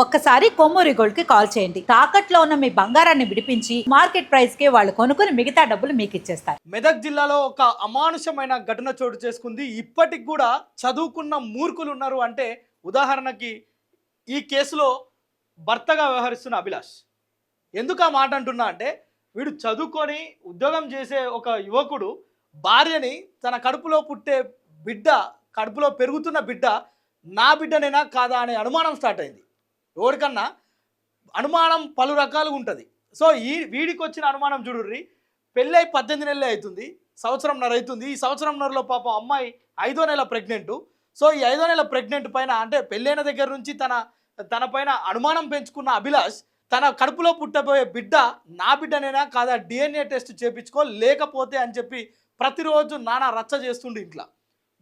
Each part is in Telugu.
ఒక్కసారి కొమ్మూరి గోల్డ్ కి కాల్ చేయండి. తాకట్లో ఉన్న మీ బంగారాన్ని విడిపించి మార్కెట్ ప్రైస్ కి వాళ్ళు కొనుక్కుని మిగతా డబ్బులు మీకు ఇచ్చేస్తారు. మెదక్ జిల్లాలో ఒక అమానుషమైన ఘటన చోటు చేసుకుంది. ఇప్పటికి కూడా చదువుకున్న మూర్ఖులు ఉన్నారు అంటే ఉదాహరణకి ఈ కేసులో భర్తగా వ్యవహరిస్తున్న అభిలాష్. ఎందుకు ఆ మాట అంటున్నా అంటే వీడు చదువుకొని ఉద్యోగం చేసే ఒక యువకుడు భార్యని తన కడుపులో పుట్టే బిడ్డ, కడుపులో పెరుగుతున్న బిడ్డ నా బిడ్డనేనా కాదా అనే అనుమానం స్టార్ట్ అయింది. ఎవరికన్నా అనుమానం పలు రకాలుగా ఉంటుంది. సో వీడికి వచ్చిన అనుమానం చూడుర్రి. పెళ్ళై 18 నెలలే అవుతుంది, సంవత్సరంన్నర అవుతుంది. ఈ సంవత్సరంన్నరలో పాపం అమ్మాయి 5వ నెల ప్రెగ్నెంట్. సో ఈ 5వ నెల ప్రెగ్నెంట్ పైన అంటే పెళ్ళైన దగ్గర నుంచి తన పైన అనుమానం పెంచుకున్న అభిలాష్ తన కడుపులో పుట్టబోయే బిడ్డ నా బిడ్డనేనా కాదా DNA టెస్ట్ చేయించుకో లేకపోతే అని చెప్పి ప్రతిరోజు నానా రచ్చ చేస్తుండే ఇంట్లో.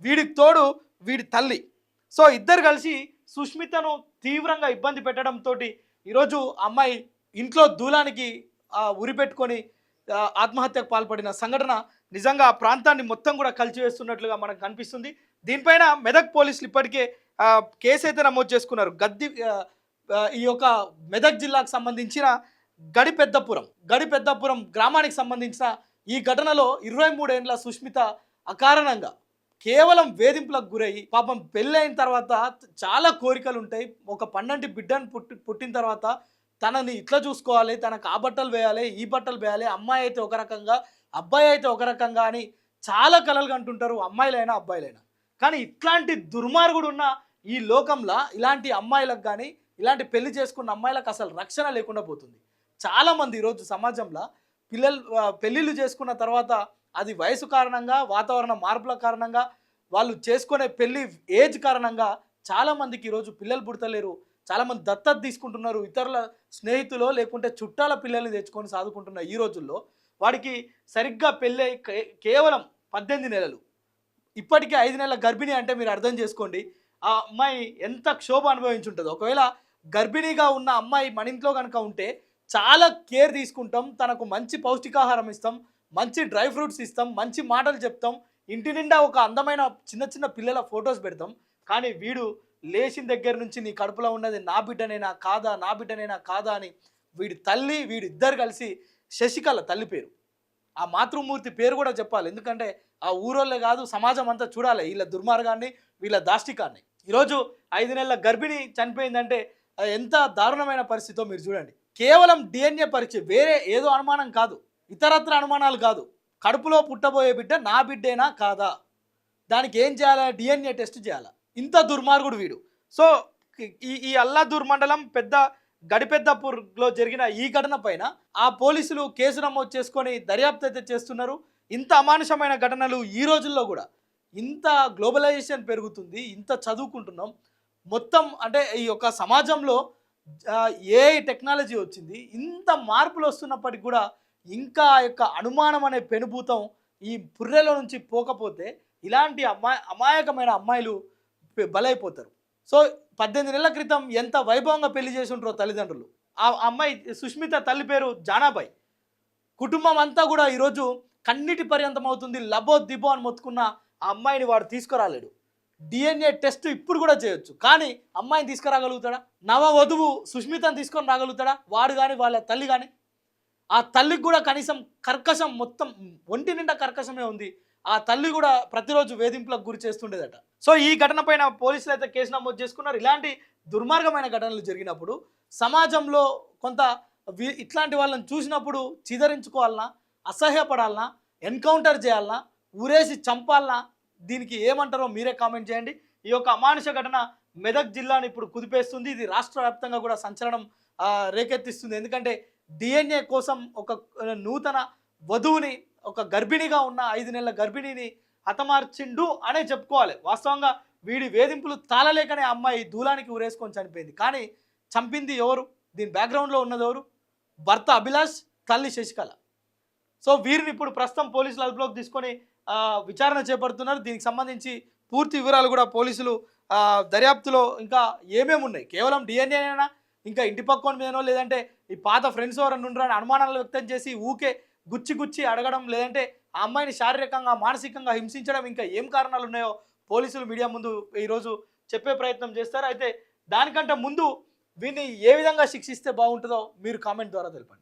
వీడికి తోడు వీడి తల్లి. సో ఇద్దరు కలిసి సుష్మితను తీవ్రంగా ఇబ్బంది పెట్టడంతో ఈరోజు అమ్మాయి ఇంట్లో దూలానికి ఉరిపెట్టుకొని ఆత్మహత్యకు పాల్పడిన సంఘటన నిజంగా ఆ ప్రాంతాన్ని మొత్తం కూడా కలిచివేస్తున్నట్లుగా మనకు కనిపిస్తుంది. దీనిపైన మెదక్ పోలీసులు ఇప్పటికే కేసు అయితే నమోదు చేసుకున్నారు. ఈ యొక్క మెదక్ జిల్లాకు సంబంధించిన గడిపెద్దపురం గ్రామానికి సంబంధించిన ఈ ఘటనలో 23 ఏళ్ల సుష్మిత అకారణంగా కేవలం వేధింపులకు గురయ్యి పాపం పెళ్ళైన తర్వాత చాలా కోరికలు ఉంటాయి. ఒక పన్నంటి బిడ్డను పుట్టిన తర్వాత తనని ఇట్లా చూసుకోవాలి, తనకు ఆ బట్టలు వేయాలి, ఈ బట్టలు వేయాలి, అమ్మాయి అయితే ఒక రకంగా అబ్బాయి అయితే ఒక రకంగా అని చాలా కలలు కంటుంటారు అమ్మాయిలైనా అబ్బాయిలైనా. కానీ ఇట్లాంటి దుర్మార్గుడు ఉన్న ఈ లోకంలో ఇలాంటి అమ్మాయిలకు కానీ ఇలాంటి పెళ్లి చేసుకున్న అమ్మాయిలకు అసలు రక్షణ లేకుండా పోతుంది. చాలామంది ఈరోజు సమాజంలో పెళ్ళిళ్ళు చేసుకున్న తర్వాత అది వయసు కారణంగా, వాతావరణ మార్పుల కారణంగా, వాళ్ళు చేసుకునే పెళ్లి ఏజ్ కారణంగా చాలామందికి ఈరోజు పిల్లలు పుడతలేరు. చాలామంది దత్తత తీసుకుంటున్నారు. ఇతరుల స్నేహితులు లేకుంటే చుట్టాల పిల్లల్ని తెచ్చుకొని సాదుకుంటున్న ఈ రోజుల్లో వాడికి సరిగ్గా పెళ్ళి కేవలం 18 నెలలు, ఇప్పటికే 5 నెలల గర్భిణి అంటే మీరు అర్థం చేసుకోండి ఆ అమ్మాయి ఎంత క్షోభ అనుభవించుంటుందో. ఒకవేళ గర్భిణీగా ఉన్న అమ్మాయి మన ఇంట్లో కనుక ఉంటే చాలా కేర్ తీసుకుంటాం, తనకు మంచి పౌష్టికాహారం ఇస్తాం, మంచి డ్రై ఫ్రూట్స్ ఇస్తాం, మంచి మాటలు చెప్తాం, ఇంటి నిండా ఒక అందమైన చిన్న పిల్లల ఫొటోస్ పెడతాం. కానీ వీడు లేచిన దగ్గర నుంచి నీ కడుపులో ఉన్నది నా బిడ్డనేనా కాదా అని వీడి తల్లి వీడిద్దరు కలిసి శశికళ తల్లి పేరు, ఆ మాతృమూర్తి పేరు కూడా చెప్పాలి. ఎందుకంటే ఆ ఊరోళ్ళే కాదు సమాజం అంతా చూడాలి వీళ్ళ దుర్మార్గాన్ని, వీళ్ళ దాష్టికాన్ని. ఈరోజు 5 నెలల గర్భిణి చనిపోయిందంటే ఎంత దారుణమైన పరిస్థితో మీరు చూడండి. కేవలం DNA పరీక్ష, వేరే ఏదో అనుమానం కాదు, ఇతరత్ర అనుమానాలు కాదు. కడుపులో పుట్టబోయే బిడ్డ నా బిడ్డేనా కాదా, దానికి ఏం చేయాలి? DNA టెస్ట్ చేయాలి. ఇంత దుర్మార్గుడు వీడు. సో ఈ అల్లాదూర్ మండలం గడిపెద్దపూర్లో జరిగిన ఈ ఘటన పైన ఆ పోలీసులు కేసు నమోదు చేసుకొని దర్యాప్తు అయితే చేస్తున్నారు. ఇంత అమానుషమైన ఘటనలు ఈ రోజుల్లో కూడా, ఇంత గ్లోబలైజేషన్ పెరుగుతుంది, ఇంత చదువుకుంటున్నాం మొత్తం అంటే ఈ యొక్క సమాజంలో AI టెక్నాలజీ వచ్చింది, ఇంత మార్పులు వస్తున్నప్పటికీ కూడా ఇంకా యొక్క అనుమానం అనే పెనుభూతం ఈ పుర్రెలో నుంచి పోకపోతే ఇలాంటి అమాయకమైన అమ్మాయిలు బలైపోతారు. సో 18 నెలల క్రితం ఎంత వైభవంగా పెళ్లి చేసి ఉంటారో తల్లిదండ్రులు. ఆ అమ్మాయి సుష్మిత తల్లి పేరు జానాబాయ్. కుటుంబం అంతా కూడా ఈరోజు కన్నీటి పర్యంతం అవుతుంది. లబో దిబో అని మొత్తుకున్న ఆ అమ్మాయిని వాడు తీసుకురాలేడు. DNA టెస్ట్ ఇప్పుడు కూడా చేయొచ్చు, కానీ అమ్మాయిని తీసుకురాగలుగుతాడా? నవ వధువు సుష్మితను తీసుకొని రాగలుగుతాడా వాడు కానీ వాళ్ళ తల్లి కానీ? ఆ తల్లికి కూడా కనీసం కర్కశం, మొత్తం ఒంటి నిండా కర్కశమే ఉంది. ఆ తల్లి కూడా ప్రతిరోజు వేధింపులకు గురి చేస్తుండేదట. సో ఈ ఘటన పైన పోలీసులు అయితే కేసు నమోదు చేసుకున్నారు. ఇలాంటి దుర్మార్గమైన ఘటనలు జరిగినప్పుడు సమాజంలో కొంత ఇట్లాంటి వాళ్ళని చూసినప్పుడు చిదరించుకోవాలన్నా, అసహ్యపడాలన్నా, ఎన్కౌంటర్ చేయాలన్నా, ఊరేసి చంపాలన్నా, దీనికి ఏమంటారో మీరే కామెంట్ చేయండి. ఈ యొక్క అమానుష ఘటన మెదక్ జిల్లాని ఇప్పుడు కుదిపేస్తుంది. ఇది రాష్ట్ర వ్యాప్తంగా కూడా సంచలనం రేకెత్తిస్తుంది. ఎందుకంటే DNA కోసం ఒక నూతన వధువుని, ఒక గర్భిణిగా ఉన్న 5 నెలల గర్భిణిని హతమార్చిండు అనే చెప్పుకోవాలి. వాస్తవంగా వీడి వేధింపులు తాళలేకనే అమ్మాయి దూలానికి ఊరేసుకొని చనిపోయింది. కానీ చంపింది ఎవరు? దీని బ్యాక్గ్రౌండ్లో ఉన్నది ఎవరు? భర్త అభిలాష్, తల్లి శశికళ. సో వీరిని ఇప్పుడు ప్రస్తుతం పోలీసులు అదుపులోకి తీసుకొని విచారణ చేపడుతున్నారు. దీనికి సంబంధించి పూర్తి వివరాలు కూడా పోలీసులు దర్యాప్తులో ఇంకా ఏమేమి ఉన్నాయి, కేవలం DNA అయినా, ఇంకా ఇంటి పక్కన మీదనో, లేదంటే ఈ పాత ఫ్రెండ్స్ ఎవరైనా ఉండరని అనుమానాలు వ్యక్తం చేసి ఊకే గుచ్చి అడగడం, లేదంటే ఆ అమ్మాయిని శారీరకంగా మానసికంగా హింసించడం, ఇంకా ఏం కారణాలు ఉన్నాయో పోలీసులు మీడియా ముందు ఈరోజు చెప్పే ప్రయత్నం చేస్తారు. అయితే దానికంటే ముందు వీడిని ఏ విధంగా శిక్షిస్తే బాగుంటుందో మీరు కామెంట్ ద్వారా తెలపండి.